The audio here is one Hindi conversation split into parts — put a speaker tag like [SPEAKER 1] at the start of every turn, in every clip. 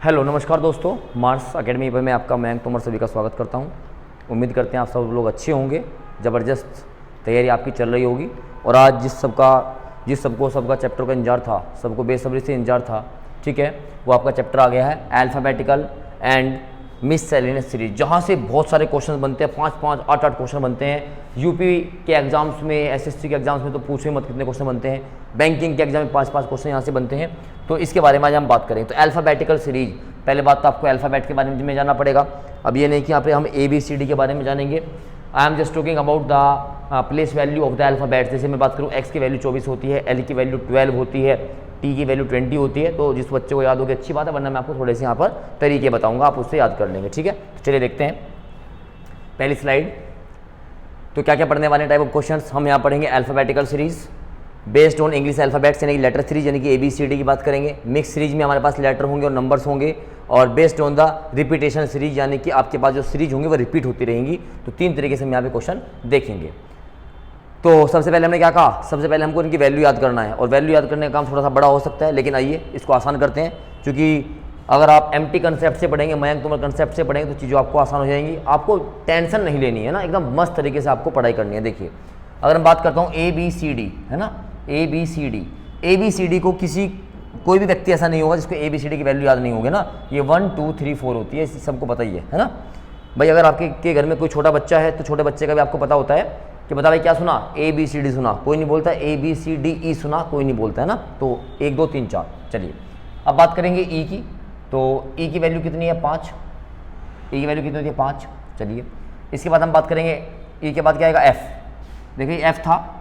[SPEAKER 1] हेलो नमस्कार दोस्तों, मार्स एकेडमी पर मैं आपका मयंक तोमर सभी का स्वागत करता हूं। उम्मीद करते हैं आप सब लोग अच्छे होंगे। ज़बरदस्त तैयारी आपकी चल रही होगी। और आज सबका चैप्टर का इंतजार था, सबको बेसब्री से इंतजार था, ठीक है, वो आपका चैप्टर आ गया है अल्फ़ाबेटिकल एंड मिससेलेनियस सीरीज, जहाँ से बहुत सारे क्वेश्चन बनते हैं, 5-5, 8-8 क्वेश्चन बनते हैं। यूपी के एग्जाम्स में, एसएससी के एग्जाम्स में तो पूछो मत कितने क्वेश्चन बनते हैं। बैंकिंग के एग्जाम में 5-5 क्वेश्चन यहाँ से बनते हैं। तो इसके बारे में आज हम बात करें। तो अल्फ़ाबेटिकल सीरीज, पहले बात तो आपको अल्फ़ाबेट के बारे में जानना पड़ेगा। अब ये नहीं कि यहाँ पे हम ABCD के बारे में जानेंगे। I am just talking about the place value of the alphabet. जैसे मैं बात करूँ, X की वैल्यू 24 होती है, L की वैल्यू 12 होती है, T की वैल्यू 20 होती है। तो जिस बच्चे को याद होगी अच्छी बात है, वरना मैं आपको थोड़े से यहाँ पर तरीके बताऊँगा, आप उससे याद कर लेंगे, ठीक है। तो चलिए देखते हैं पहली स्लाइड। तो क्या क्या पढ़ने वाले टाइप ऑफ क्वेश्चंस हम यहाँ पढ़ेंगे। Alphabetical series based on English alphabets यानी कि लेटर सीरीज यानी कि ABCD की बात करेंगे। मिक्स सीरीज में हमारे पास लेटर होंगे और नंबर्स होंगे। और based on the repetition series यानी कि आपके पास जो सीरीज होंगे वो रिपीट होती रहेंगी। तो 3 तरीके से हम यहाँ पे क्वेश्चन देखेंगे। तो सबसे पहले हमने क्या कहा, सबसे पहले हमको इनकी वैल्यू याद करना है। और वैल्यू याद करने का काम थोड़ा सा बड़ा हो सकता है, लेकिन आइए इसको आसान करते हैं। क्योंकि अगर आप MT कंसेप्ट से पढ़ेंगे, मयंक तोमर कंसेप्ट से पढ़ेंगे, तो चीज़ें आपको आसान हो जाएंगी। आपको टेंशन नहीं लेनी है ना, एकदम मस्त तरीके से आपको पढ़ाई करनी है। देखिए, अगर मैं बात करता हूँ ABCD, है ना, ABCD को कोई भी व्यक्ति ऐसा नहीं होगा जिसको ABCD की वैल्यू याद नहीं होगी ना। ये 1 2 3 4 होती है, सबको पता ही है ना भाई। अगर आपके घर में कोई छोटा बच्चा है तो छोटे बच्चे का भी आपको पता होता है कि बता भाई क्या सुना, ABCD सुना, कोई नहीं बोलता। ABCDE सुना, कोई नहीं बोलता है ना। तो 1 2 3 4। चलिए अब बात करेंगे E की। तो E की वैल्यू कितनी है, 5। E की वैल्यू कितनी होती है, 5। चलिए इसके बाद हम बात करेंगे E के बाद क्या आएगा, F। देखिए F था,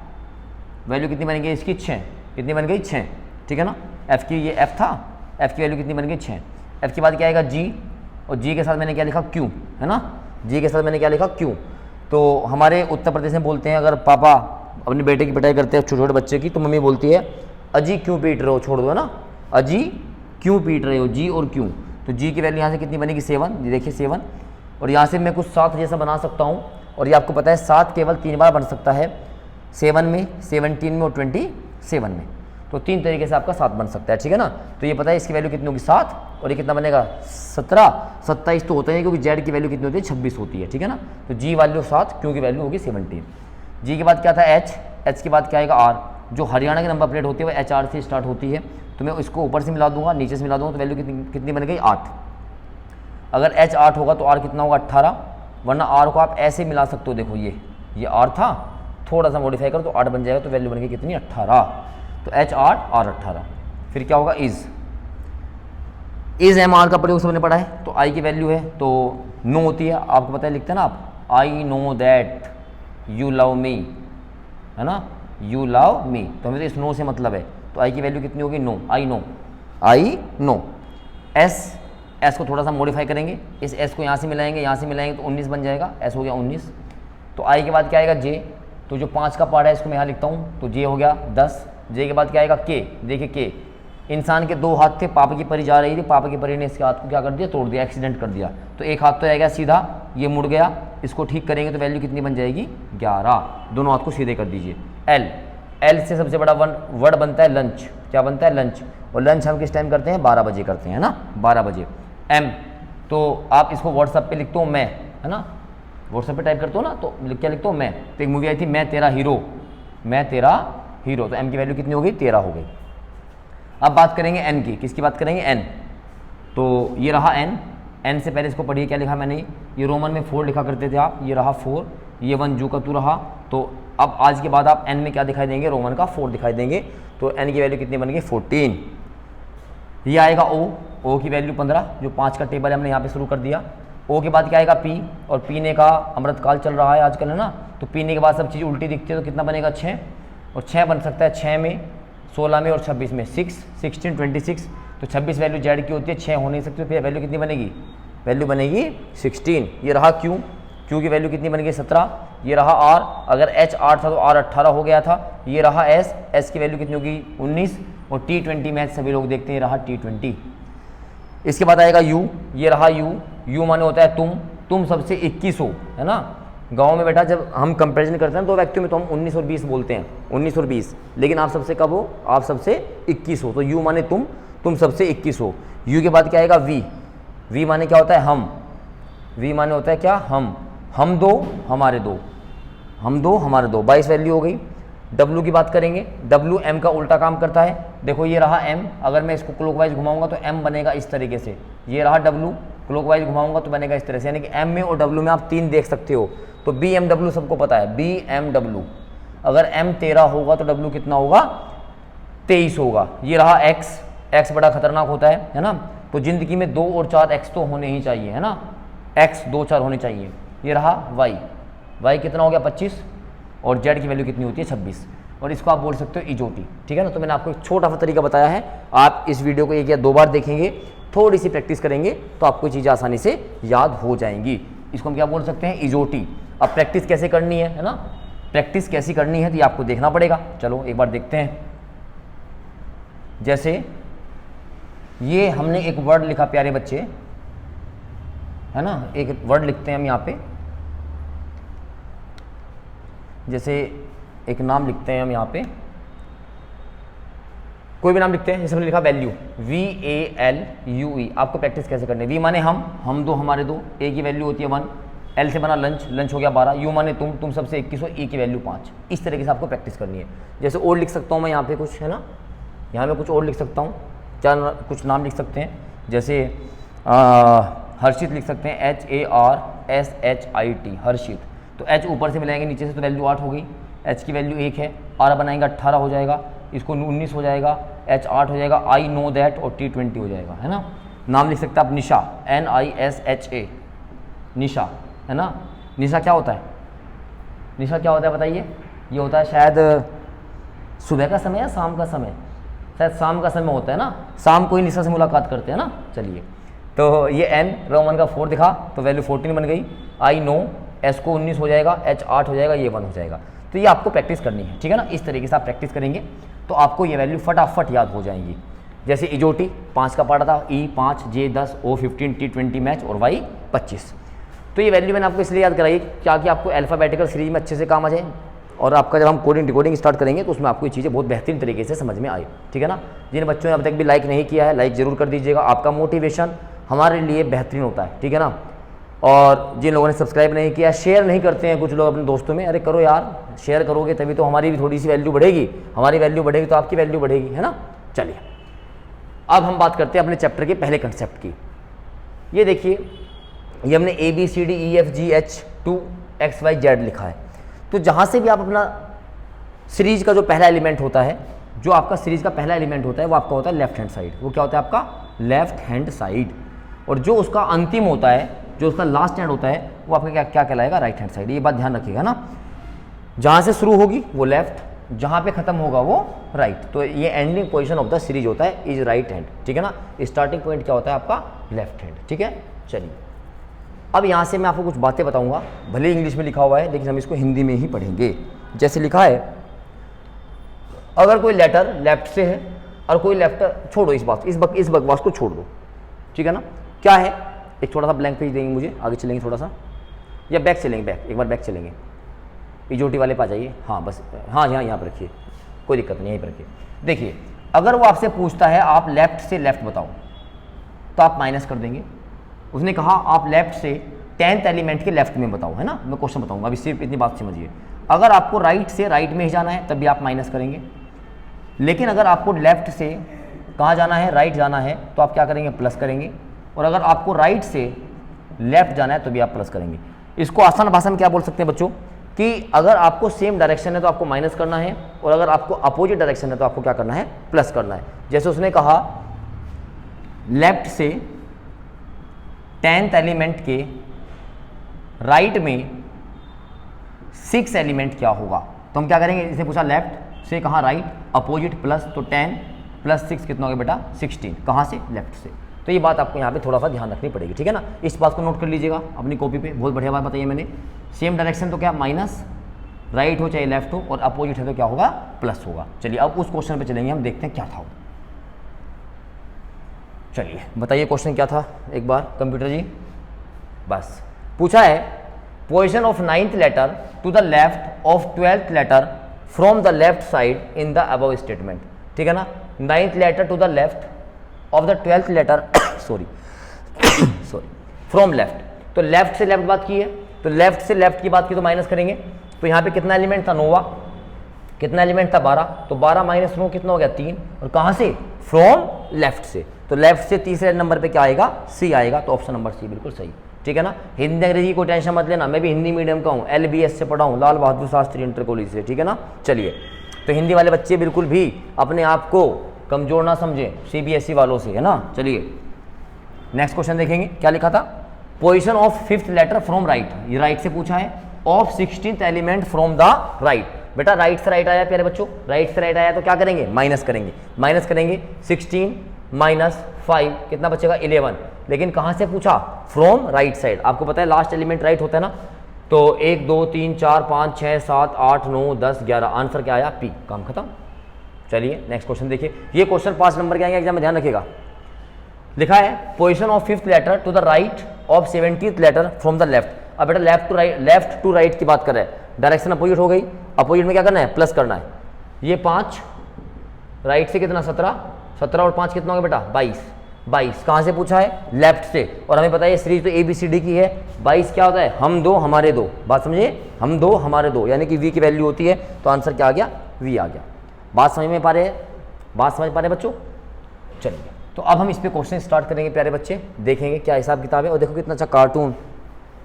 [SPEAKER 1] वैल्यू कितनी बन गई इसकी, 6। कितनी बन गई, 6, ठीक है ना। F की, ये F था, F की वैल्यू कितनी बन गई, 6। F के बाद क्या आएगा, G। और G के साथ मैंने क्या लिखा, Q, है ना। G के साथ मैंने क्या लिखा, Q। तो हमारे उत्तर प्रदेश में बोलते हैं, अगर पापा अपने बेटे की पिटाई करते हैं छोटे छोटे बच्चे की, तो मम्मी बोलती है अजी क्यों पीट रहे हो, छोड़ दो, है ना। अजी क्यों पीट रहे हो, G और Q। तो G की वैल्यू यहाँ से कितनी बनेगी, 7। ये देखिए 7। और यहाँ से मैं कुछ 7 जैसा बना सकता हूँ। और ये आपको पता है 7 केवल 3 बार बन सकता है, 7 में, 17 में और 27 में। तो 3 तरीके से आपका 7 बन सकता है, ठीक है ना। तो ये पता है इसकी वैल्यू कितनी होगी, 7। और ये कितना बनेगा, 17। 27 तो होता है क्योंकि Z की वैल्यू कितनी होती है, 26 होती है, ठीक है ना। तो G वैल्यू 7, Q की वैल्यू होगी 17। G के बाद क्या था, H के बाद क्या आएगा, R। जो हरियाणा की नंबर प्लेट होती है वो HR से स्टार्ट होती है। तो मैं इसको ऊपर से मिला दूंगा, नीचे से मिला दूंगा, तो वैल्यू कितनी बन गई, 8। अगर H 8 होगा तो R कितना होगा, 18। वरना R को आप ऐसे मिला सकते हो, देखो ये R था, थोड़ा सा मॉडिफाई कर तो 8 बन जाएगा। तो वैल्यू बन गई कितनी, 18। तो H 8 R 18। फिर क्या होगा, इज MR का प्रयोग सबने पढ़ा है। तो I की वैल्यू है तो नो होती है, आपको पता है, लिखते हैं ना आप, I know that you love me, है ना, यू लव मी। तो हमें तो इस नो से मतलब है। तो I की वैल्यू कितनी होगी, नो, आई नो। S को थोड़ा सा मॉडिफाई करेंगे, इस S को यहाँ से मिलाएंगे तो 19 बन जाएगा, S हो गया 19। तो I के बाद क्या आएगा, J। तो जो 5 का पार्ट है इसको मैं यहाँ लिखता हूँ, तो J हो गया 10। J के बाद क्या आएगा, K। देखिए K, इंसान के 2 हाथ थे, पापा की परी जा रही थी, पापा की परी ने इसके हाथ को क्या कर दिया, तोड़ दिया, एक्सीडेंट कर दिया। तो एक हाथ तो आएगा सीधा, ये मुड़ गया, इसको ठीक करेंगे तो वैल्यू कितनी बन जाएगी, 11। दोनों हाथ को सीधे कर दीजिए। L से सबसे बड़ा वर्ड बनता है लंच। क्या बनता है, लंच। और लंच हम किस टाइम करते हैं, 12 बजे करते हैं ना, 12 बजे। M, तो आप इसको व्हाट्सएप पे लिखते हो मैं, है ना, व्हाट्सएप पे टाइप करते हो ना, तो क्या लिखते हो, मैं। तो एक मूवी आई थी, मैं तेरा हीरो। तो M की वैल्यू कितनी हो गई, 13 हो गई। अब बात करेंगे N की। किसकी बात करेंगे, N। तो ये रहा N से पहले इसको पढ़िए, क्या लिखा मैंने, ये रोमन में 4 लिखा करते थे आप, ये रहा 4, ये 1 जू का 2 रहा। तो अब आज के बाद आप N में क्या दिखाई देंगे, रोमन का 4 दिखाई देंगे। तो N की वैल्यू कितनी बन गई, 14। ये आएगा O की वैल्यू 15, जो 5 का टेबल हमने यहाँ पे शुरू कर दिया। O के बाद क्या आएगा, P। और पीने का अमृतकाल चल रहा है आजकल, है ना। तो पीने के बाद सब चीज़ उल्टी दिखती है, तो कितना बनेगा, 6। और 6 बन सकता है 6 में, 16 में और 26 में, 6, 16, 26। तो 26 वैल्यू Z की होती है, 6 हो नहीं सकती। फिर वैल्यू कितनी बनेगी, वैल्यू बनेगी 16। ये रहा Q की वैल्यू कितनी बन गई, 17। ये रहा R, अगर H 8 था तो R 18 हो गया था। ये रहा S की वैल्यू कितनी होगी, 19। और T20 मैच सभी लोग देखते हैं, रहा T20। इसके बाद आएगा U। ये रहा U माने होता है तुम सबसे 21 हो, है ना। गांव में बेटा जब हम कंपैरिजन करते हैं 2 व्यक्तियों में तो हम 19 और 20 बोलते हैं, 19 और 20। लेकिन आप सबसे कब हो, आप सबसे 21 हो। तो U माने तुम, तुम सबसे 21 हो। यू के बाद क्या आएगा वी, वी माने क्या होता है हम, वी माने होता है क्या हम दो हमारे दो, हम दो हमारे दो, 22 वैल्यू हो गई। W की बात करेंगे, W M का उल्टा काम करता है। देखो ये रहा M, अगर मैं इसको क्लॉकवाइज घुमाऊंगा तो M बनेगा इस तरीके से, ये रहा W, क्लॉकवाइज घुमाऊंगा तो बनेगा इस तरह से, यानी कि M में और W में आप 3 देख सकते हो। तो BMW सबको पता है, BMW, अगर M 13 होगा तो W कितना होगा 23 होगा। ये रहा X बड़ा खतरनाक होता है ना, तो जिंदगी में 2 और 4 X तो होने ही चाहिए, है ना, X 2 4 होने चाहिए। ये रहा Y कितना हो गया 25, और Z की वैल्यू कितनी होती है 26, और इसको आप बोल सकते हो इजोटी, ठीक है ना। तो मैंने आपको एक छोटा सा तरीका बताया है, आप इस वीडियो को 1 या 2 बार देखेंगे, थोड़ी सी प्रैक्टिस करेंगे तो आपको चीज़ें आसानी से याद हो जाएंगी। इसको हम क्या बोल सकते हैं इजोटी। अब प्रैक्टिस कैसे करनी है ना, प्रैक्टिस कैसी करनी है तो ये आपको देखना पड़ेगा। चलो एक बार देखते हैं। जैसे ये हमने एक वर्ड लिखा प्यारे बच्चे, है ना, एक वर्ड लिखते हैं हम यहाँ पे, जैसे एक नाम लिखते हैं हम यहाँ पे, कोई भी नाम लिखते हैं, जैसे हमने लिखा वैल्यू, VALUE। आपको प्रैक्टिस कैसे करनी है, V माने हम दो हमारे दो, A की वैल्यू होती है 1, L से बना लंच हो गया 12, U माने तुम सबसे 21 हो, E की वैल्यू 5। इस तरीके से आपको प्रैक्टिस करनी है। जैसे और लिख सकता हूँ मैं यहाँ पे कुछ, है ना, यहाँ मैं कुछ और लिख सकता हूँ, कुछ नाम लिख सकते हैं, जैसे हर्षित लिख सकते हैं, HARSHIT, हर्षित। तो H ऊपर से मिलाएंगे नीचे से तो वैल्यू 8 हो गई, H की वैल्यू 1 है, R बनाएंगे 18 हो जाएगा, इसको 19 हो जाएगा, H 8 हो जाएगा, I know that, और T 20 हो जाएगा, है ना। नाम लिख सकते हैं आप निशा, NISHA, निशा, है ना। निशा क्या होता है, निशा क्या होता है बताइए, ये होता है शायद सुबह का समय या शाम का समय, शायद शाम का समय होता है ना, शाम को ही निशा से मुलाकात करते हैं ना। चलिए, तो ये N रोमन का 4 दिखा तो वैल्यू 14 बन गई, I know, S को 19 हो जाएगा, H 8 हो जाएगा, ये 1 हो जाएगा। तो ये आपको प्रैक्टिस करनी है, ठीक है ना। इस तरीके से आप प्रैक्टिस करेंगे तो आपको ये वैल्यू फटाफट याद हो जाएंगी। जैसे इजोटी 5 का पार्ट था, E 5, J 10, O 15, T 20 match, और Y 25। तो ये वैल्यू मैंने आपको इसलिए याद कराई ताकि आपको अल्फ़ाबेटिकल सीरीज में अच्छे से काम आ जाए, और आपका जब हम कोडिंग डिकोडिंग स्टार्ट करेंगे तो उसमें आपको ये चीज़ें बहुत बेहतरीन तरीके से समझ में आए, ठीक है ना। जिन बच्चों ने अब तक भी लाइक नहीं किया है, लाइक ज़रूर कर दीजिएगा, आपका मोटिवेशन हमारे लिए बेहतरीन होता है, ठीक है ना। और जिन लोगों ने सब्सक्राइब नहीं किया, शेयर नहीं करते हैं कुछ लोग अपने दोस्तों में, अरे करो यार, शेयर करोगे तभी तो हमारी भी थोड़ी सी वैल्यू बढ़ेगी, हमारी वैल्यू बढ़ेगी तो आपकी वैल्यू बढ़ेगी, है ना। चलिए अब हम बात करते हैं अपने चैप्टर के पहले कंसेप्ट की। ये देखिए, ये हमने ABCDEFGH 2 XYZ लिखा है। तो जहाँ से भी आप अपना सीरीज का जो पहला एलिमेंट होता है, जो आपका सीरीज का पहला एलिमेंट होता है वो आपका होता है लेफ्ट हैंड साइड, वो क्या होता है आपका लेफ्ट हैंड साइड, और जो उसका अंतिम होता है, जो उसका लास्ट हैंड होता है, वो आपका क्या कहलाएगा, राइट हैंड साइड। ये बात ध्यान रखिएगा ना, जहाँ से शुरू होगी वो लेफ्ट, जहाँ पे खत्म होगा वो राइट। तो ये ending position of the series होता है इज राइट हैंड, ठीक है ना। स्टार्टिंग पॉइंट क्या होता है आपका लेफ्ट हैंड, ठीक है। चलिए अब यहाँ से मैं आपको कुछ बातें बताऊंगा, भले इंग्लिश में लिखा हुआ है लेकिन हम इसको हिंदी में ही पढ़ेंगे। जैसे लिखा है, अगर कोई लेटर लेफ्ट से है और कोई लेफ्ट, छोड़ो इस बकवास को छोड़ दो, ठीक है ना। क्या है, एक छोटा सा ब्लैंक पेज देंगे मुझे, आगे चलेंगे थोड़ा सा, या बैक चलेंगे, बैक एक बार बैक चलेंगे, इजोटी वाले पे आ जाइए, हाँ बस, हाँ यहाँ पर रखिए, कोई दिक्कत नहीं, यहीं पर रखिए। देखिए, अगर वो आपसे पूछता है आप लेफ्ट से लेफ्ट बताओ, तो आप माइनस कर देंगे। उसने कहा आप लेफ्ट से 10th एलिमेंट के लेफ्ट में बताओ, है ना, मैं क्वेश्चन बताऊंगा, अभी सिर्फ इतनी बात समझिए। अगर आपको राइट से राइट में ही जाना है तब भी आप माइनस करेंगे, लेकिन अगर आपको लेफ्ट से कहाँ जाना है, राइट जाना है, तो आप क्या करेंगे, प्लस करेंगे। और अगर आपको राइट से लेफ्ट जाना है तो भी आप प्लस करेंगे। इसको आसान भाषा में क्या बोल सकते हैं बच्चों, कि अगर आपको सेम डायरेक्शन है तो आपको माइनस करना है, और अगर आपको अपोजिट डायरेक्शन है तो आपको क्या करना है, प्लस करना है। जैसे उसने कहा लेफ्ट से 10th एलिमेंट के राइट में 6 एलिमेंट क्या होगा, तो हम क्या करेंगे, इसे पूछा लेफ्ट से, कहाँ राइट, अपोजिट प्लस, तो 10 + 6 कितना हो गया बेटा 16, कहाँ से, लेफ्ट से। तो ये बात आपको यहाँ पे थोड़ा सा ध्यान रखनी पड़ेगी, ठीक है ना। इस बात को नोट कर लीजिएगा अपनी कॉपी पे, बहुत बढ़िया बात बताइए मैंने। सेम डायरेक्शन तो क्या माइनस, राइट हो चाहे लेफ्ट हो, और अपोजिट है तो क्या होगा, प्लस होगा। चलिए अब उस क्वेश्चन पे चलेंगे, हम देखते हैं क्या था। चलिए बताइए क्वेश्चन क्या था एक बार, कंप्यूटर जी। बस पूछा है, position of 9th letter to the left of 12th letter from the left side in the above statement, ठीक है ना। 9th letter to the left of the 12th letter sorry from left, तो लेफ्ट से लेफ्ट बात की है, तो लेफ्ट से लेफ्ट की बात की तो माइनस करेंगे, तो यहाँ पे कितना एलिमेंट था, नोवा, कितना एलिमेंट था 12, तो 12 माइनस 9 कितना हो गया 3, और कहाँ से, फ्रॉम लेफ्ट से, तो लेफ्ट से तीसरे नंबर पे क्या आएगा, सी आएगा, तो ऑप्शन नंबर सी बिल्कुल सही, ठीक है ना। हिंदी अंग्रेजी को टेंशन मत लेना, मैं भी हिंदी मीडियम का हूँ, LBS से पढ़ा हूँ, लाल बहादुर शास्त्री इंटर कॉलेज से, ठीक है ना। चलिए, तो हिंदी वाले बच्चे बिल्कुल भी अपने आप को कमजोर ना समझें CBSE वालों से, है ना। चलिए नेक्स्ट क्वेश्चन देखेंगे, क्या लिखा था, position of 5th letter from right, ये राइट से पूछा है, of 16th element from the right, बेटा राइट से राइट आया प्यारे बच्चों, राइट से राइट आया तो क्या करेंगे, माइनस करेंगे, माइनस करेंगे 16 माइनस 5 कितना बचेगा 11, लेकिन कहाँ से पूछा, फ्रॉम राइट साइड, आपको पता है लास्ट एलिमेंट राइट होता है ना, तो 1 2 3 4 5 6 7 8 9 10 11, आंसर क्या आया P, काम खत्म। चलिए नेक्स्ट क्वेश्चन देखिए, ये क्वेश्चन 5 नंबर के आएंगे एग्जाम में, ध्यान रखिएगा। लिखा है position of 5th letter to the right of 70th letter from the left, अब बेटा लेफ्ट टू राइट की बात कर रहे हैं, डायरेक्शन अपोजिट हो गई, अपोजिट में क्या करना है, प्लस करना है, ये 5 राइट से कितना 17, 17 और 5 कितना हो गया बेटा 22, कहाँ से पूछा है, लेफ्ट से, और हमें पता है ये सीरीज तो ABCD की है, 22 क्या होता है, हम दो हमारे दो, बात समझिए, हम दो हमारे दो, यानी कि V की वैल्यू होती है, तो आंसर क्या आ गया, V आ गया। बात समझ में पा रहे हैं, बात समझ पा रहे बच्चों। चलिए, तो अब हम इस पे क्वेश्चन स्टार्ट करेंगे प्यारे बच्चे, देखेंगे क्या हिसाब किताब है, और देखो कितना अच्छा कार्टून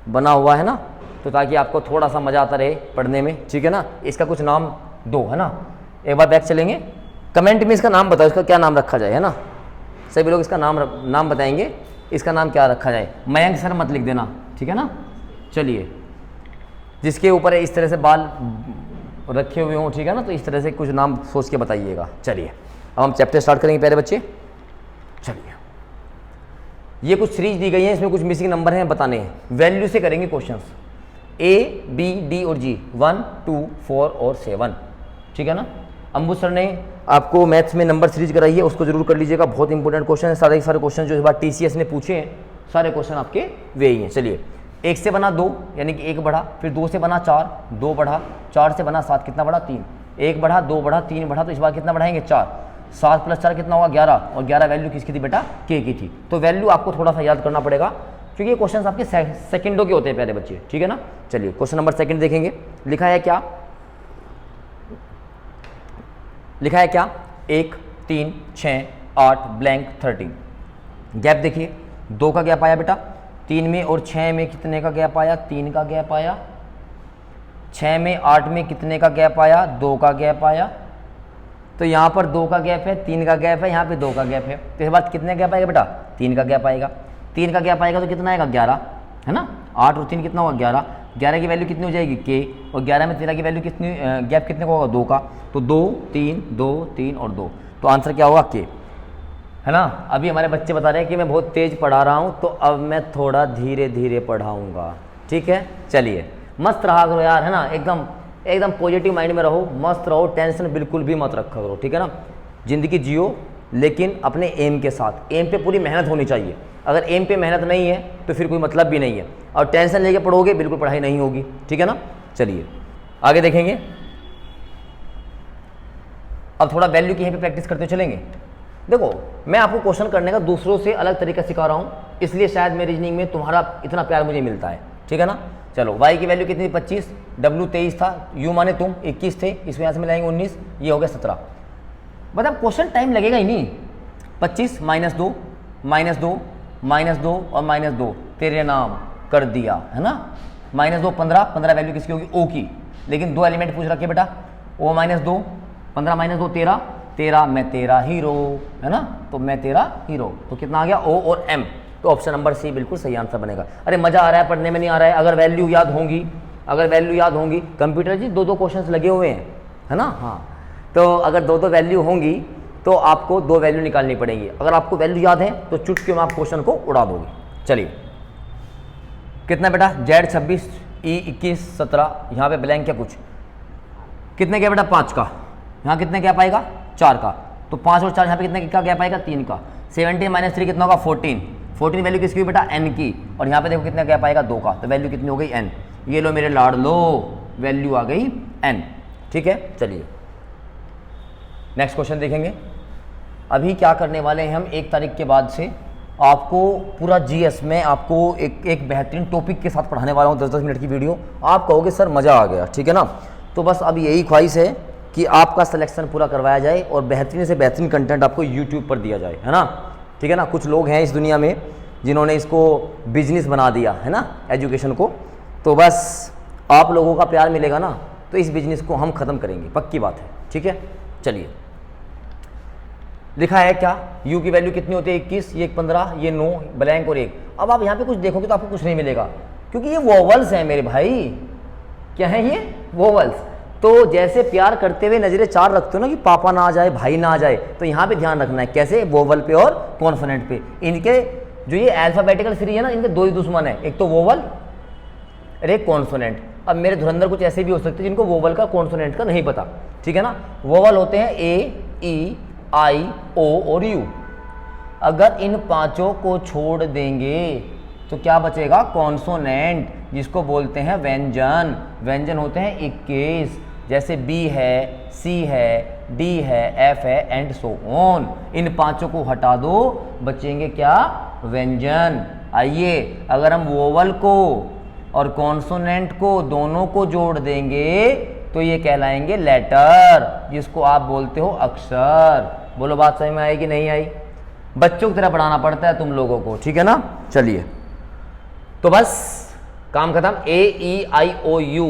[SPEAKER 1] बना हुआ है ना, तो ताकि आपको थोड़ा सा मजा आता रहे पढ़ने में, ठीक है ना। इसका कुछ नाम दो, है ना, एक बार बैक चलेंगे, कमेंट में इसका नाम बताओ, इसका क्या नाम रखा जाए, है ना, सभी लोग इसका नाम बताएंगे, इसका नाम क्या रखा जाए, मयंक सर मत लिख देना, ठीक है ना। चलिए, जिसके ऊपर इस तरह से बाल रखे हुए हों, ठीक है ना, तो इस तरह से कुछ नाम सोच के बताइएगा। चलिए, अब हम चैप्टर स्टार्ट करेंगे प्यारे बच्चे। चलिए, ये कुछ सीरीज दी गई है, इसमें कुछ मिसिंग नंबर हैं बताने हैं, वैल्यू से करेंगे क्वेश्चंस, A B D और G 1 2 4 और 7, ठीक है ना। अंबु सर ने आपको मैथ्स में नंबर सीरीज कराई है, उसको जरूर कर लीजिएगा, बहुत इंपॉर्टेंट क्वेश्चन है, सारे क्वेश्चन जो इस बार TCS ने पूछे हैं, सारे क्वेश्चन आपके वे ही हैं। चलिए, 1 से बना 2 यानी कि 1 बढ़ा, फिर 2 से बना 4, 2 बढ़ा, 4 से बना 7 कितना बढ़ा 3, 1 बढ़ा 2 बढ़ा 3 बढ़ा, तो इस बार कितना बढ़ाएंगे 4, 7 + 4 कितना होगा 11, और 11 वैल्यू किसकी थी बेटा, K की थी, तो वैल्यू आपको थोड़ा सा याद करना पड़ेगा, क्योंकि ये क्वेश्चन आपके सेकंडों के होते हैं प्यारे बच्चे, ठीक है ना। चलिए, क्वेश्चन नंबर सेकंड देखेंगे, लिखा है क्या, 1 3 6 8 ब्लैंक 13, गैप देखिए, 2 का गैप आया बेटा, 3 में और 6 में कितने का गैप आया, 3 का गैप आया, 6 में 8 में कितने का गैप आया, 2 का गैप आया, तो यहाँ पर 2 का गैप है, 3 का गैप है, यहाँ पे 2 का गैप है, तो इस बात कितने गैप आएगा बेटा, 3 का गैप आएगा, 3 का गैप आएगा तो कितना आएगा 11, है ना, 8 और 3 कितना होगा 11, 11 की वैल्यू कितनी हो जाएगी K, और 11 में 13 की वैल्यू कितनी, गैप कितने का होगा 2 का, तो 2 3 2 3 और 2, तो आंसर क्या होगा K, है ना। अभी हमारे बच्चे बता रहे हैं कि मैं बहुत तेज़ पढ़ा रहा हूँ, तो अब मैं थोड़ा धीरे धीरे पढ़ाऊँगा, ठीक है। चलिए, मस्त रहा करो यार, है ना, एकदम पॉजिटिव माइंड में रहो, मस्त रहो, टेंशन बिल्कुल भी मत रखा करो, ठीक है ना। ज़िंदगी जियो, लेकिन अपने एम के साथ, एम पे पूरी मेहनत होनी चाहिए, अगर एम पे मेहनत नहीं है तो फिर कोई मतलब भी नहीं है, और टेंशन लेके पढ़ोगे बिल्कुल पढ़ाई नहीं होगी, ठीक है ना। चलिए आगे देखेंगे, अब थोड़ा वैल्यू की यहीं पे प्रैक्टिस करते चलेंगे। देखो, मैं आपको क्वेश्चन करने का दूसरों से अलग तरीका सिखा रहा हूँ, इसलिए शायद मेरी रीजनिंग में तुम्हारा इतना प्यार मुझे मिलता है, ठीक है ना। चलो, y की वैल्यू कितनी 25, W 23 था, u माने तुम 21 थे, इसमें यहाँ से मिलाएंगे 19, ये हो गया 17। मतलब क्वेश्चन टाइम लगेगा ही नहीं, 25 -2 -2 -2 और -2 तेरे नाम कर दिया, है ना। -2 15 वैल्यू किसकी होगी, O की, लेकिन 2 एलिमेंट पूछ रखे बेटा, O -2 15 -2 13, मैं तेरा हीरो, है ना, तो मैं तेरा हीरो, तो कितना आ गया O और M, तो ऑप्शन नंबर सी बिल्कुल सही आंसर बनेगा। अरे मजा आ रहा है पढ़ने में, नहीं आ रहा है, अगर वैल्यू याद होंगी, कंप्यूटर जी 2 क्वेश्चंस लगे हुए हैं, है ना, हाँ, तो अगर 2 वैल्यू होंगी तो आपको 2 वैल्यू निकालनी पड़ेंगी, अगर आपको वैल्यू याद है तो चुटकियों में आप क्वेश्चन को उड़ा दोगे। चलिए, कितना बेटा, Z 26 E 21 17, यहाँ पे ब्लैंक क्या कुछ, कितने क्या बेटा 5 का, यहाँ कितने क्या पाएगा 4 का, तो 5 और 4 यहाँ पे कितने का गैप आएगा 3 का, 17 - 3 कितना होगा 14 वैल्यू किसकी हुई बेटा n की, और यहाँ पे देखो कितना गैप आएगा 2 का, तो वैल्यू कितनी हो गई n, ये लो मेरे लाड लो, वैल्यू आ गई n, ठीक है। चलिए नेक्स्ट क्वेश्चन देखेंगे, अभी क्या करने वाले हैं हम, 1 तारीख के बाद से आपको पूरा जीएस में आपको एक बेहतरीन टॉपिक के साथ पढ़ाने वाला हूँ, 10-10 मिनट की वीडियो। आप कहोगे सर मज़ा आ गया, ठीक है ना। तो बस अब यही ख्वाहिश है कि आपका सिलेक्शन पूरा करवाया जाए और बेहतरीन से बेहतरीन कंटेंट आपको यूट्यूब पर दिया जाए, है ना, ठीक है ना। कुछ लोग हैं इस दुनिया में जिन्होंने इसको बिजनेस बना दिया है ना, एजुकेशन को। तो बस आप लोगों का प्यार मिलेगा ना तो इस बिजनेस को हम ख़त्म करेंगे, पक्की बात है, ठीक है। चलिए, लिखा है क्या, u की वैल्यू कितनी होती है 21, ये 15, ये 9, ब्लैंक और 1। अब आप यहाँ पे कुछ देखोगे तो आपको कुछ नहीं मिलेगा क्योंकि ये वोवल्स हैं मेरे भाई। क्या है ये, वोवल्स। तो जैसे प्यार करते हुए नजरें 4 रखते हो ना कि पापा ना आ जाए, भाई ना आ जाए, तो यहाँ पे ध्यान रखना है कैसे, वोवल पे और कॉन्सोनेंट पे। इनके जो ये अल्फाबेटिकल सीरीज है ना, इनके 2 ही दुश्मन है, एक तो वोवल और एक कॉन्सोनेंट। अब मेरे धुरंधर कुछ ऐसे भी हो सकते हैं जिनको वोवल का कॉन्सोनेंट का नहीं पता, ठीक है ना। वोवल होते हैं ए, ई, आई, ओ और यू। अगर इन 5 को छोड़ देंगे तो क्या बचेगा, कॉन्सोनेंट, जिसको बोलते हैं व्यंजन। व्यंजन होते हैं 21, जैसे बी है, सी है, डी है, एफ है एंड सो ऑन। इन 5 को हटा दो, बचेंगे क्या, व्यंजन। आइए, अगर हम वोवल को और कॉन्सोनेंट को दोनों को जोड़ देंगे तो ये कहलाएंगे लेटर, जिसको आप बोलते हो अक्षर। बोलो बात समझ में आई कि नहीं आई। बच्चों की तरह पढ़ाना पड़ता है तुम लोगों को, ठीक है ना। चलिए, तो बस काम खत्म। ए, ई, आई, ओ, यू,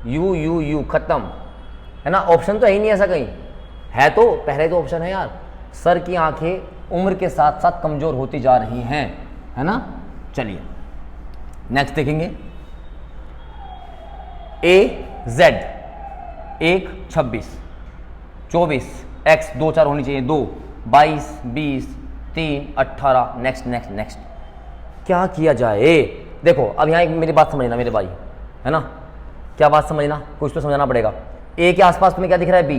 [SPEAKER 1] यू, यू, यू, खत्म, है ना। ऑप्शन तो है ही नहीं ऐसा कहीं है, तो पहले तो ऑप्शन है यार। सर की आंखें उम्र के साथ साथ कमजोर होती जा रही हैं, है ना। चलिए नेक्स्ट देखेंगे। ए, जेड, 1, 26, 24, एक्स 2, 4 होनी चाहिए, 2, 22, 20, 3, 18। नेक्स्ट नेक्स्ट नेक्स्ट, क्या किया जाए। देखो अब यहाँ एक मेरी बात समझना मेरे भाई, है ना, क्या बात समझना, कुछ तो समझना पड़ेगा। ए के आसपास तुम्हें क्या दिख रहा है, बी,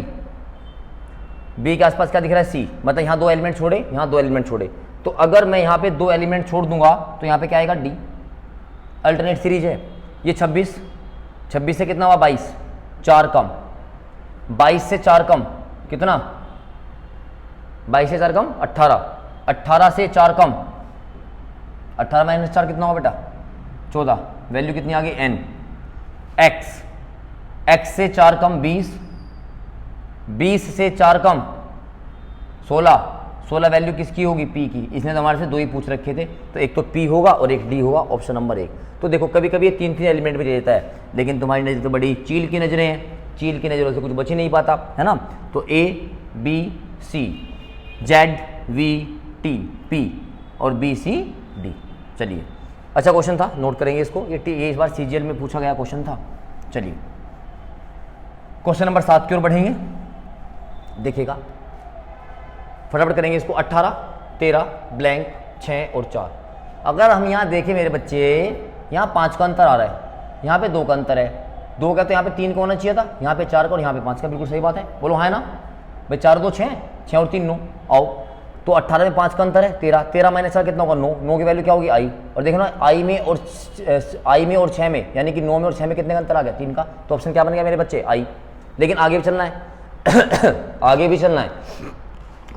[SPEAKER 1] बी के आसपास क्या दिख रहा है, सी। मतलब यहाँ 2 एलिमेंट छोड़े, यहाँ 2 एलिमेंट छोड़े, तो अगर मैं यहाँ पे 2 एलिमेंट छोड़ दूंगा तो यहाँ पे क्या आएगा, डी। अल्टरनेट सीरीज है। ये 26, 26 से कितना हुआ, 22, 4 कम, 22 से 4 कम कितना, 22 से 4 कम 18, 18 से 4 कम 18 माइनस 4 कितना होगा बेटा, 14। वैल्यू कितनी आ गई, एन। एक्स, एक्स से 4 कम 20, 20 से 4 कम 16, 16 वैल्यू किसकी होगी, पी की। इसने तो हमारे से 2 ही पूछ रखे थे, तो एक तो पी होगा और एक डी होगा, ऑप्शन नंबर 1। तो देखो कभी कभी ये 3-3 एलिमेंट भी दे देता है, लेकिन तुम्हारी नज़र तो बड़ी चील की नज़रें हैं, चील की नज़रों से कुछ बच ही नहीं पाता, है ना। तो A, B, C, Z, V, T, P और बी, सी, डी। चलिए, अच्छा क्वेश्चन था, नोट करेंगे इसको। ये इस बार सीजीएल में पूछा गया क्वेश्चन था। चलिए क्वेश्चन नंबर 7 की ओर बढ़ेंगे, देखिएगा फटाफट करेंगे इसको। 18, 13, ब्लैंक, 6 और 4। अगर हम यहाँ देखें मेरे बच्चे, यहाँ 5 का अंतर आ रहा है, यहाँ पे 2 का अंतर है, 2 का तो यहाँ पे 3 का होना चाहिए था, यहाँ पे 4 का और यहाँ पे 5 का। बिल्कुल सही बात है, बोलो हाँ है ना भाई। 4 2 6, 6 और 3 9। आओ, तो 18 में 5 का अंतर है, 13, 13 माइनस 4 कितना होगा, 9, 9 की वैल्यू क्या होगी, आई। और देखो ना, आई में और 6 में, यानी कि 9 में और 6 में कितने का अंतर आ गया, 3 का। तो ऑप्शन क्या बन गया मेरे बच्चे, आई। लेकिन आगे भी चलना है आगे भी चलना है,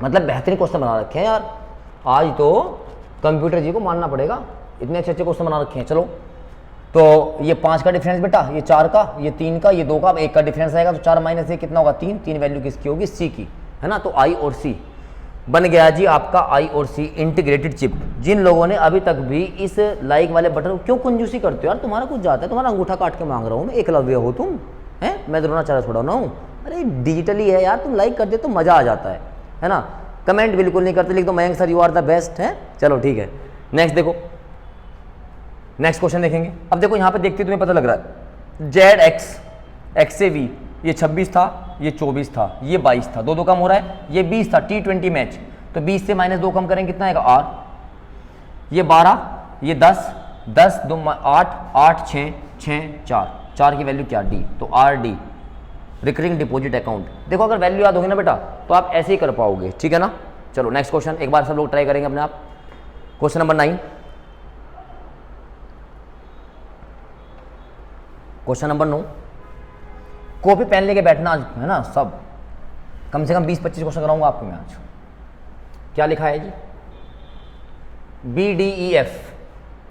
[SPEAKER 1] मतलब बेहतरीन क्वेश्चन बना रखे हैं यार। आज तो कंप्यूटर जी को मानना पड़ेगा, इतने अच्छे अच्छे क्वेश्चन बना रखे हैं। चलो, तो ये 5 का डिफरेंस बेटा, ये 4 का, ये 3 का, ये 2 का, 1 का डिफरेंस आएगा, तो 4 माइनस 1 कितना होगा, 3। 3 वैल्यू किसकी होगी, सी की, है ना। तो आई और सी बन गया जी आपका आई और सी इंटीग्रेटेड चिप। जिन लोगों ने अभी तक भी इस लाइक वाले बटन, क्यों कंजूसी करते हो यार, तुम्हारा कुछ जाता है, तुम्हारा अंगूठा काट के मांग रहा हूँ मैं, एकलव्य हो तुम, हैं, मैं द्रोणाचार्य चारा छोड़ा ना हूँ। अरे डिजिटली है यार, तुम लाइक कर दे तो मज़ा आ जाता है ना। कमेंट बिल्कुल नहीं करते, लिख दो Mayank sir you are the best, है। चलो ठीक है, नेक्स्ट देखो, नेक्स्ट क्वेश्चन देखेंगे। अब देखो यहाँ पे देखते तुम्हें पता लग रहा है, जेड एक्स, एक्स से वी, ये 26 था, ये 24 था, ये 22 था, 2 2 कम हो रहा है, ये 20 था, T20 मैच, तो 20 से -2 कम करेंगे कितना आएगा, आर। ये 12, ये 10, 10 2 8, 8 6 6 4, 4 की वैल्यू क्या, डी। तो R D, recurring deposit account. देखो अगर वैल्यू याद होगी ना बेटा तो आप ऐसे ही कर पाओगे, ठीक है ना। चलो नेक्स्ट क्वेश्चन एक बार सब लोग ट्राई करेंगे अपने आप। Question number 9, question number 9, copy pen लेके बैठना आज, है ना सब, कम से कम 20-25 क्वेश्चन कराऊंगा आपको मैं आज। क्या लिखा है जी, BDEF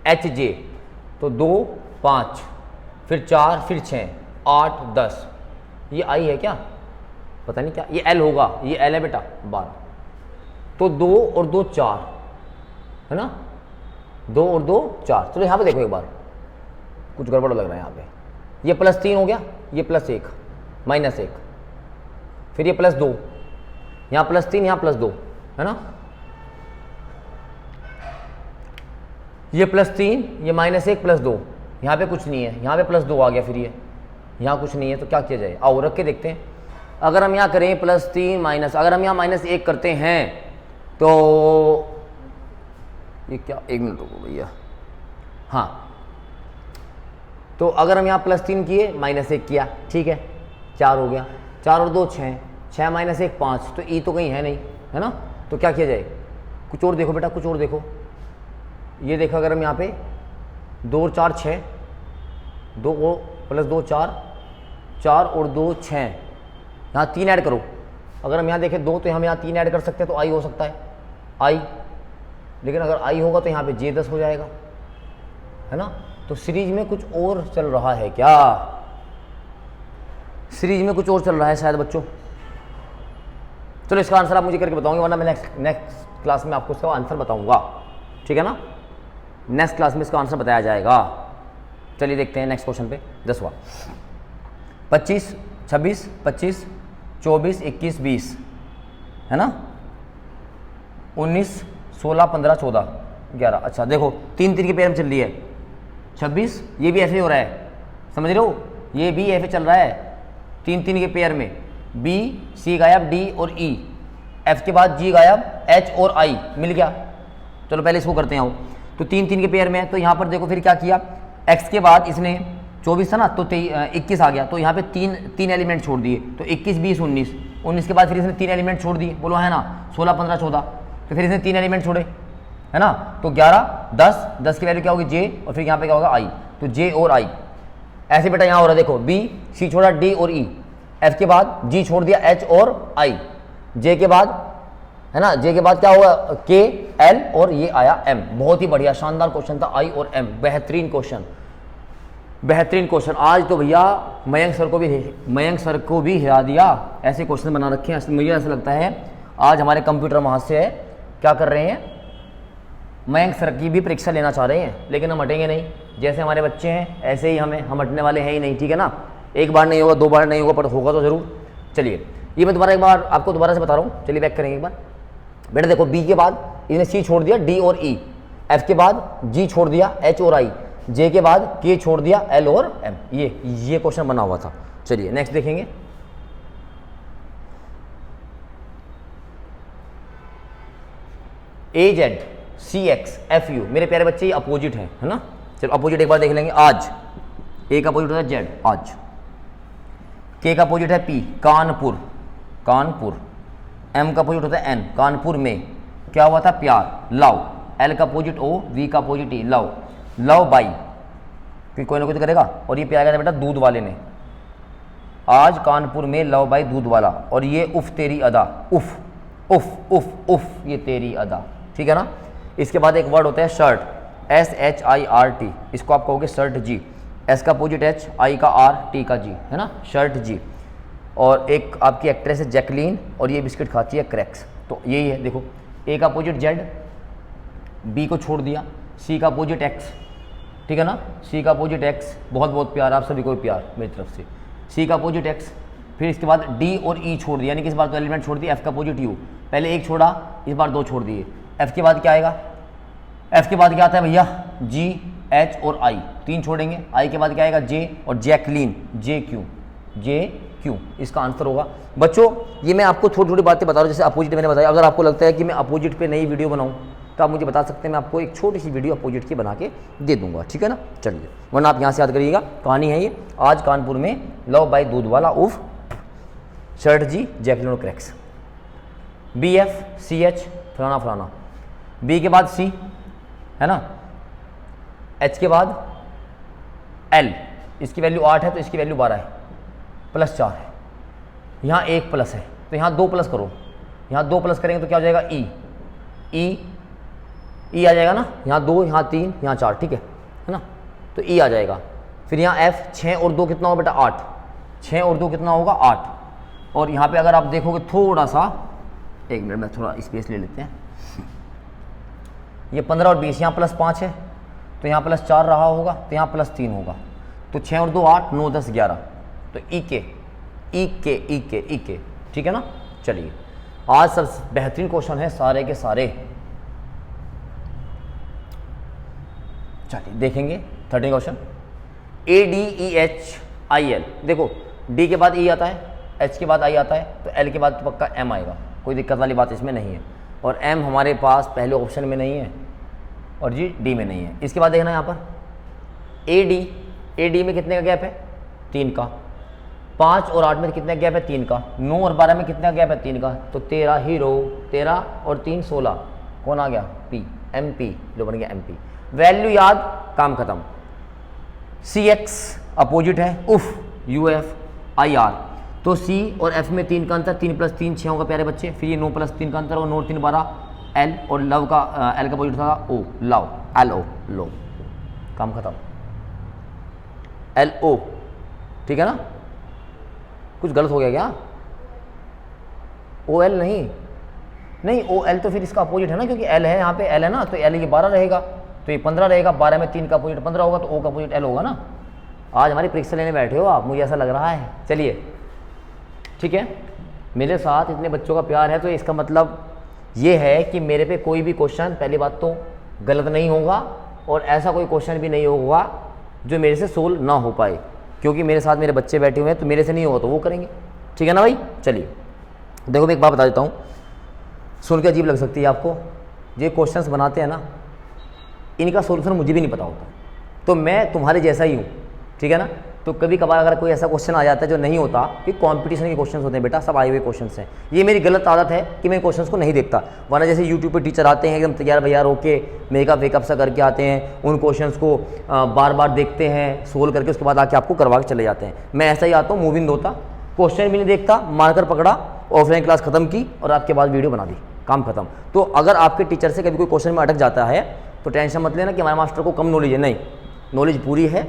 [SPEAKER 1] HJ, तो 2 5 फिर 4 फिर 6 8 10, ये I है क्या, पता नहीं क्या, ये L होगा, ये L है बेटा 12, तो 2 और 2 4 है ना, 2 और 2 4। चलो यहाँ पे देखो एक बार, कुछ गड़बड़ लग रहा है यहाँ पे, ये +3 हो गया, ये +1 -1, फिर ये +2, यहाँ +3 यहाँ +2 है ना, ये +3 ये -1 +2, यहाँ पे कुछ नहीं है, यहाँ पे +2 आ गया, फिर ये यहाँ कुछ नहीं है, तो क्या किया जाए, आओ रख के देखते हैं। अगर हम यहाँ करें +3 माइनस, अगर हम यहाँ -1 करते हैं तो ये क्या, 1 मिनट रुको भैया, हाँ, तो अगर हम यहाँ +3 किए -1 किया, ठीक है, 4 हो गया, 4 और 2 6, 6 -1 5, तो ई तो कहीं है नहीं, है ना, तो क्या किया जाए, कुछ और देखो बेटा, कुछ और देखो, ये देखो, अगर हम यहाँ पे 2 और 4 6, 2 +2 4, 4 और 2 6, यहाँ 3 ऐड करो, अगर हम यहाँ देखें 2, तो हम यहाँ 3 ऐड कर सकते हैं, तो आई हो सकता है आई, लेकिन अगर आई होगा तो यहाँ पे J10 हो जाएगा, है ना, तो सीरीज में कुछ और चल रहा है क्या, सीरीज में कुछ और चल रहा है शायद बच्चों। चलो इसका आंसर आप मुझे करके बताओगे, वरना मैं नेक्स्ट क्लास में आपको इसका आंसर बताऊंगा, ठीक है ना, नेक्स्ट क्लास में इसका आंसर बताया जाएगा। चलिए देखते हैं नेक्स्ट क्वेश्चन पे, 10वां, 25 26 25 24 21 20 है ना, 19 16 15 14 11, अच्छा देखो 3 3 के पेयर में चल रही है, 26 ये भी ऐसे हो रहा है, समझ रहे हो, ये भी ऐसे चल रहा है 3 3 के पेयर में, B C गायब, D और E, F के बाद G गायब, H और I मिल गया। चलो पहले इसको करते हैं, आओ, तो 3 3 के पेयर में है, तो यहाँ पर देखो फिर क्या किया, X के बाद इसने 24 था ना, तो 21 आ गया, तो यहाँ पे 3 एलिमेंट छोड़ दिए, तो 21 20 19, 19 के बाद फिर इसने 3 एलिमेंट छोड़ दिए, बोलो है ना, 16 15 14, तो फिर इसने 3 एलिमेंट छोड़े, है ना, तो 11 10, 10 की वैल्यू क्या होगी J, और फिर यहाँ पे क्या होगा I, तो J और I, ऐसे बेटा यहाँ हो रहा है, देखो B C छोड़ा, D और E, F के बाद G छोड़ दिया, H और I, J के बाद है ना, J के बाद क्या हुआ K L, और ये आया M। बहुत ही बढ़िया शानदार क्वेश्चन था, I और M, बेहतरीन क्वेश्चन, बेहतरीन क्वेश्चन। आज तो भैया मयंक सर को भी हिला दिया, ऐसे क्वेश्चन बना रखे हैं, मुझे ऐसा लगता है आज हमारे कंप्यूटर महाशय है क्या कर रहे हैं, मयंक सर की भी परीक्षा लेना चाह रहे हैं, लेकिन हम हटेंगे नहीं, जैसे हमारे बच्चे हैं ऐसे ही हम हटने वाले हैं ही नहीं, ठीक है ना, एक बार नहीं होगा, 2 बार नहीं होगा, पर होगा तो जरूर। चलिए ये मैं दोबारा एक बार आपको दोबारा से बता रहा हूँ, चलिए बैक करेंगे एक बार बेटा, देखो B के बाद इसने C छोड़ दिया, D और E, F के बाद G छोड़ दिया, H और I, J के बाद K छोड़ दिया, L और M, ये क्वेश्चन बना हुआ था। चलिए नेक्स्ट देखेंगे, AZ CX FU, मेरे प्यारे बच्चे ये अपोजिट है ना, चलो अपोजिट एक बार देख लेंगे। आज A का अपोजिट होता है Z, आज, K का अपोजिट है P कानपुर, M का अपोजिट होता है N कानपुर में, क्या हुआ था प्यार, लव, L का अपोजिट O, V का अपोजिट E लव बाई, फिर कोई ना कुछ करेगा, और ये प्यार गया था बेटा दूध वाले ने, आज कानपुर में लव बाई दूध वाला, और ये उफ तेरी अदा, उफ उफ उफ उफ ये तेरी अदा, ठीक है ना। इसके बाद एक वर्ड होता है शर्ट, SHIRT, इसको आप कहोगे शर्ट जी, S का अपोजिट H, I का R, T का G, है ना, शर्ट जी। और एक आपकी एक्ट्रेस है जैकलीन, और ये बिस्किट खाती है क्रैक्स, तो यही है देखो, A का अपोजिट Z, B को छोड़ दिया, C का अपोजिट X, ठीक है ना, C का अपोजिट X, बहुत बहुत प्यार, आप सभी को प्यार मेरी तरफ से, C का अपोजिट X, फिर इसके बाद D और E छोड़ दिया, यानी कि इस बार तो एलिमेंट छोड़ दिया, F का अपोजिट U, पहले एक छोड़ा, इस बार 2 छोड़ दिए, F के बाद क्या आएगा, F के बाद क्या आता है भैया G H और I, 3 छोड़ेंगे, I के बाद क्या आएगा J, और जैकलीन JQ, इसका आंसर होगा। बच्चों ये मैं आपको थोड़ी थोड़ी बातें बता रहा हूँ, जैसे अपोजिट मैंने बताया, अगर आपको लगता है कि मैं अपोजिट पे नई वीडियो बनाऊँ तो आप मुझे बता सकते हैं, मैं आपको एक छोटी सी वीडियो अपोजिट की बना के दे दूंगा, ठीक है ना। चलिए, वरना आप यहाँ से याद करिएगा, कहानी है ये, आज कानपुर में लव बाई दूध वाला, उफ शर्ट जी जैकलीन और क्रैक्स, BF CH फलाना फलाना, B के बाद C है ना, H के बाद L, इसकी वैल्यू 8 है तो इसकी वैल्यू 12 है, +4 है, यहाँ 1 प्लस है तो यहाँ 2 प्लस करो, यहाँ 2 प्लस करेंगे तो क्या हो जाएगा E, ई आ जाएगा ना, यहाँ 2, यहाँ 3, यहाँ 4, ठीक है ना, तो ई आ जाएगा। फिर यहाँ एफ, 6 और 2 कितना होगा बेटा 8, 6 और 2 कितना होगा 8। और यहाँ पे अगर आप देखोगे थोड़ा सा, एक मिनट में थोड़ा स्पेस ले लेते हैं, ये 15 और 20, यहाँ +5 है तो यहाँ +4 रहा होगा, तो यहाँ +3 होगा, तो 6 और 2 8, 9 10 11, तो ई के, ठीक है ना। चलिए आज सबसे बेहतरीन क्वेश्चन है सारे के सारे, चलिए देखेंगे 13 क्वेश्चन। ADEHIL, देखो डी के बाद ई आता है, एच के बाद आई आता है, तो एल के बाद तो पक्का एम आएगा, कोई दिक्कत वाली बात इसमें नहीं है। और एम हमारे पास पहले ऑप्शन में नहीं है और जी डी में नहीं है। इसके बाद देखना यहाँ पर AD में कितने का गैप है 3 का, 5 और 8 में कितने का गैप है 3 का, 9 और 12 में कितने का गैप है 3 का, तो 13 हीरो, 13 और 3 16, कौन आ गया P, MP, जो बन गया MP। वैल्यू याद, काम खत्म। CX अपोजिट है, उफ UF IR, तो C और F में 3 का अंतर, 3 + 3 6 होगा प्यारे बच्चे। फिर ये 9 + 3 का अंतर और 9 3 12, L और लव का L का अपोजिट था O, लव, LO, लो, काम खत्म। LO, ठीक है ना, कुछ गलत हो गया क्या, OL नहीं OL तो फिर इसका अपोजिट है ना, क्योंकि L है यहाँ पे, L है ना, तो L ये 12 रहेगा, तो ये 15 रहेगा, 12 में 3 का अपोजिट 15 होगा, तो O का अपोजिट L होगा ना। आज हमारी परीक्षा लेने बैठे हो आप, मुझे ऐसा लग रहा है। चलिए ठीक है, मेरे साथ इतने बच्चों का प्यार है, तो इसका मतलब ये है कि मेरे पे कोई भी क्वेश्चन पहली बात तो गलत नहीं होगा, और ऐसा कोई क्वेश्चन भी नहीं होगा जो मेरे से सोल्व ना हो पाए, क्योंकि मेरे साथ मेरे बच्चे बैठे हुए हैं, तो मेरे से नहीं होगा तो वो करेंगे, ठीक है ना भाई। चलिए देखो मैं एक बात बता देता हूँ, सुन के अजीब लग सकती है आपको, ये क्वेश्चंस बनाते हैं ना, इनका सोल्यूशन मुझे भी नहीं पता होता, तो मैं तुम्हारे जैसा ही हूँ, ठीक है ना। तो कभी कभार अगर कोई ऐसा क्वेश्चन आ जाता है जो नहीं होता, कि कंपटीशन के क्वेश्चंस होते हैं बेटा, सब आए हुए क्वेश्चंस हैं, ये मेरी गलत आदत है कि मैं क्वेश्चंस को नहीं देखता, वरना जैसे यूट्यूब पे टीचर आते हैं एकदम तैयार भैयार होके, मेकअप वेकअप सा करके आते हैं, उन क्वेश्चंस को बार बार देखते हैं, सोल्व करके उसके बाद आके आपको करवा के चले जाते हैं। मैं ऐसा ही आता हूँ, मुँह भी नहीं धोता, क्वेश्चन भी नहीं देखता, मार्कर पकड़ा, ऑफलाइन क्लास खत्म की और आपके बाद वीडियो बना दी, काम खत्म। तो अगर आपके टीचर से कभी कोई क्वेश्चन में अटक जाता है तो टेंशन मत लेना कि हमारे मास्टर को कम नॉलेज है, नहीं, नॉलेज पूरी है,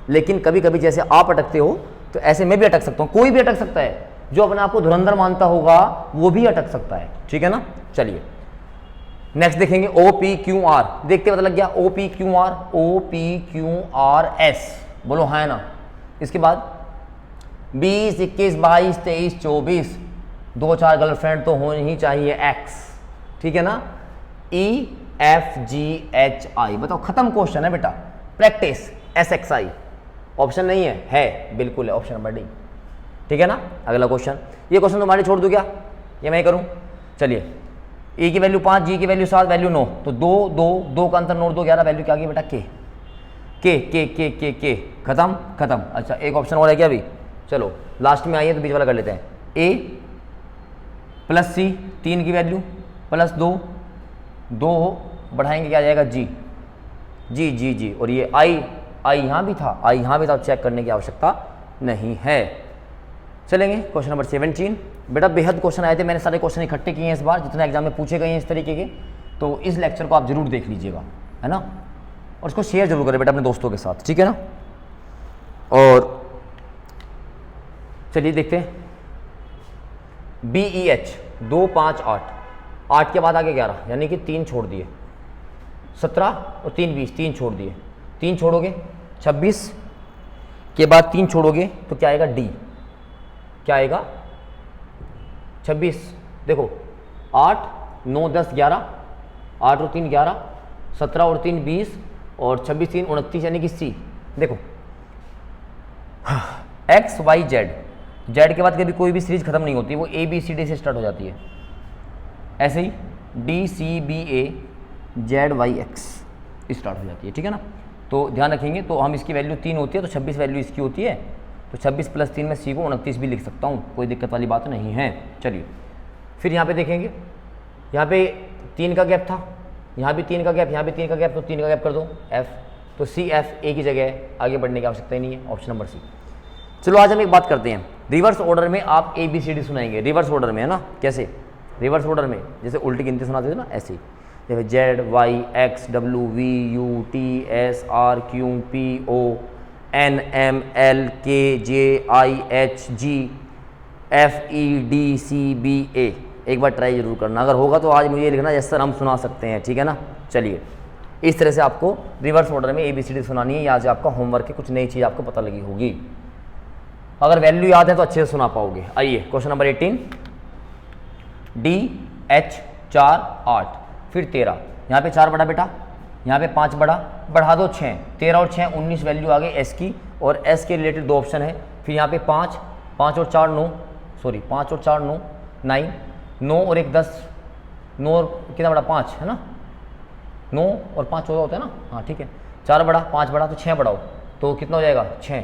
[SPEAKER 1] लेकिन कभी कभी जैसे आप अटकते हो तो ऐसे मैं भी अटक सकता हूँ, कोई भी अटक सकता है, जो अपने आप को धुरंधर मानता होगा वो भी अटक सकता है, ठीक है ना। चलिए नेक्स्ट देखेंगे OPQR, देखते पता लग गया OPQRS, बोलो हाँ ना। इसके बाद 20 21 22 23 24, 2-4 गर्लफ्रेंड तो होनी ही चाहिए X, ठीक है ना। EFGHI, बताओ खत्म क्वेश्चन है बेटा, प्रैक्टिस SXI, ऑप्शन नहीं है बिल्कुल है, ऑप्शन नंबर डी, ठीक है ना। अगला क्वेश्चन, ये क्वेश्चन तुम्हारे छोड़ दूं क्या, ये मैं करूं। चलिए E की वैल्यू 5, G की वैल्यू 7, वैल्यू 9, तो 2 का अंतर 9 2 11, वैल्यू क्या आ गई बेटा K, खत्म। अच्छा एक ऑप्शन और है क्या अभी, चलो लास्ट में आइए तो बीच वाला कर लेते हैं। A + C, 3 की वैल्यू +2 बढ़ाएंगे क्या आ जाएगा G, और ये I यहाँ भी था, चेक करने की आवश्यकता नहीं है। चलेंगे क्वेश्चन नंबर 17, बेटा बेहद क्वेश्चन आए थे, मैंने सारे क्वेश्चन इकट्ठे किए हैं इस बार, जितने एग्जाम में पूछे गए हैं इस तरीके के, तो इस लेक्चर को आप जरूर देख लीजिएगा, है ना, और इसको शेयर जरूर करें बेटा अपने दोस्तों के साथ, ठीक है ना। और चलिए देखते हैं BEH 2 5 8 के बाद आगे 11, यानी कि 3 छोड़ दिए, 17 और 3 20, 3 छोड़ दिए, 3 छोड़ोगे 26 के बाद 3 छोड़ोगे तो क्या आएगा D, क्या आएगा 26, देखो 8 9 10 11, 8 और 3 11, 17 और 3 20 और 26 3 29, यानी कि C। देखो X Y Z, Z के बाद कभी कोई भी सीरीज खत्म नहीं होती, वो ABCD से स्टार्ट हो जाती है, ऐसे ही DCBA ZYX स्टार्ट हो जाती है, ठीक है ना। तो ध्यान रखेंगे, तो हम इसकी वैल्यू 3 होती है, तो 26 वैल्यू इसकी होती है, तो 26 + 3 में C को 29 भी लिख सकता हूँ, कोई दिक्कत वाली बात नहीं है। चलिए फिर यहाँ पे देखेंगे, यहाँ पे 3 का गैप था, यहाँ भी 3 का गैप, यहाँ भी 3 का गैप, तो 3 का गैप कर दो F, तो CF एक ही जगह है, आगे बढ़ने की आवश्यकता ही नहीं है, ऑप्शन नंबर C। चलो आज हम एक बात करते हैं, रिवर्स ऑर्डर में आप ABCD सुनाएंगे, रिवर्स ऑर्डर में, है ना, कैसे रिवर्स ऑर्डर में, जैसे उल्टी गिनती सुनाते थे ना, ऐसे ही। जैसे Z Y X W V U T S R Q P O N M L K J I H G F E D C B A. एक बार ट्राई जरूर करना, अगर होगा तो आज मुझे लिखना यस सर हम सुना सकते हैं, ठीक है ना। चलिए इस तरह से आपको रिवर्स ऑर्डर में ABCD सुनानी है। यहाँ से आपका होमवर्क की कुछ नई चीज़ आपको पता लगी होगी। अगर वैल्यू याद है तो अच्छे से सुना पाओगे। आइए क्वेश्चन नंबर 18, DH 4 8 फिर 13, यहाँ पे 4 बड़ा बेटा, यहाँ पे 5 बड़ा, बढ़ा दो 6, 13 और 6 19 वैल्यू आ गई S की, और S के रिलेटेड 2 ऑप्शन है। फिर यहाँ पे 5 और 4 9, सॉरी 5 और 4 9 9, 9 और 1 10, 9 और कितना बड़ा 5 है ना, 9 और 5 14 होता है ना, हाँ ठीक है। 4 बड़ा 5 बड़ा तो 6 बढ़ाओ तो कितना हो जाएगा 6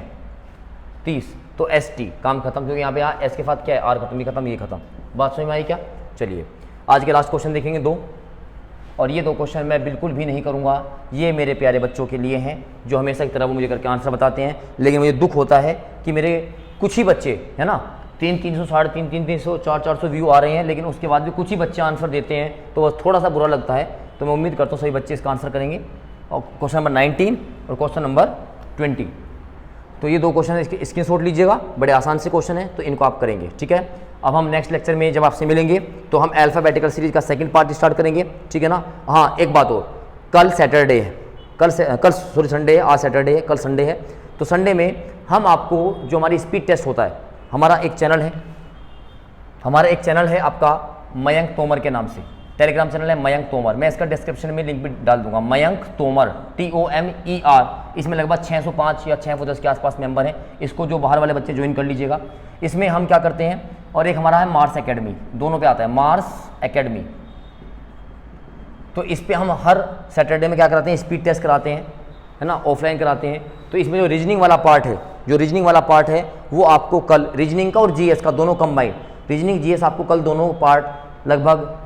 [SPEAKER 1] 30, तो ST काम खत्म, क्योंकि यहाँ पे S के साथ क्या है R खत्म, ये खत्म ये खत्म। बात समझ में आई क्या। चलिए आज के लास्ट क्वेश्चन देखेंगे 2, और ये 2 क्वेश्चन मैं बिल्कुल भी नहीं करूँगा, ये मेरे प्यारे बच्चों के लिए हैं जो हमेशा की तरह वो मुझे करके आंसर बताते हैं। लेकिन मुझे दुख होता है कि मेरे कुछ ही बच्चे है ना 300 350 300 400 व्यू आ रहे हैं, लेकिन उसके बाद भी कुछ ही बच्चे आंसर देते हैं, तो वह थोड़ा सा बुरा लगता है। तो मैं उम्मीद करता हूँ सभी बच्चे इसका आंसर करेंगे। और क्वेश्चन नंबर 19 और क्वेश्चन नंबर 20, तो ये 2 क्वेश्चन इसके स्क्रीनशॉट लीजिएगा, बड़े आसान से क्वेश्चन है, तो इनको आप करेंगे, ठीक है। अब हम नेक्स्ट लेक्चर में जब आपसे मिलेंगे तो हम अल्फाबेटिकल सीरीज का सेकंड पार्ट स्टार्ट करेंगे, ठीक है ना। हाँ एक बात और, कल सैटरडे है, कल संडे है, आज सैटरडे है, कल संडे है, तो संडे में हम आपको जो हमारी स्पीड टेस्ट होता है, हमारा एक चैनल है आपका मयंक तोमर के नाम से, टेलीग्राम चैनल है मयंक तोमर, मैं इसका डिस्क्रिप्शन में लिंक भी डाल दूंगा, मयंक तोमर TOMER। इसमें लगभग 605 या 610 के आसपास मेंबर हैं, इसको जो बाहर वाले बच्चे ज्वाइन कर लीजिएगा। इसमें हम क्या करते हैं, और एक हमारा है मार्स एकेडमी, दोनों पे आता है मार्स एकेडमी, तो इस पर हम हर सैटरडे में क्या कराते हैं, स्पीड टेस्ट कराते हैं, है ना, ऑफलाइन कराते हैं। तो इसमें जो रीजनिंग वाला पार्ट है, वो आपको कल रीजनिंग का और GS का दोनों कंबाइंड, रीजनिंग GS आपको कल दोनों पार्ट लगभग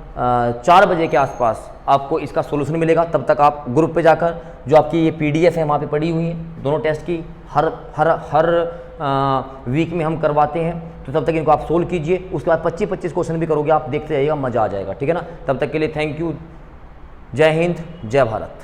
[SPEAKER 1] 4 बजे के आसपास आपको इसका सोल्यूशन मिलेगा। तब तक आप ग्रुप पे जाकर जो आपकी ये PDF है वहाँ पे पड़ी हुई है दोनों टेस्ट की, हर वीक में हम करवाते हैं, तो तब तक इनको आप सोल्व कीजिए। उसके बाद 25-25 क्वेश्चन भी करोगे, आप देखते जाइएगा, मज़ा आ जाएगा, ठीक है ना। तब तक के लिए थैंक यू, जय हिंद, जय भारत।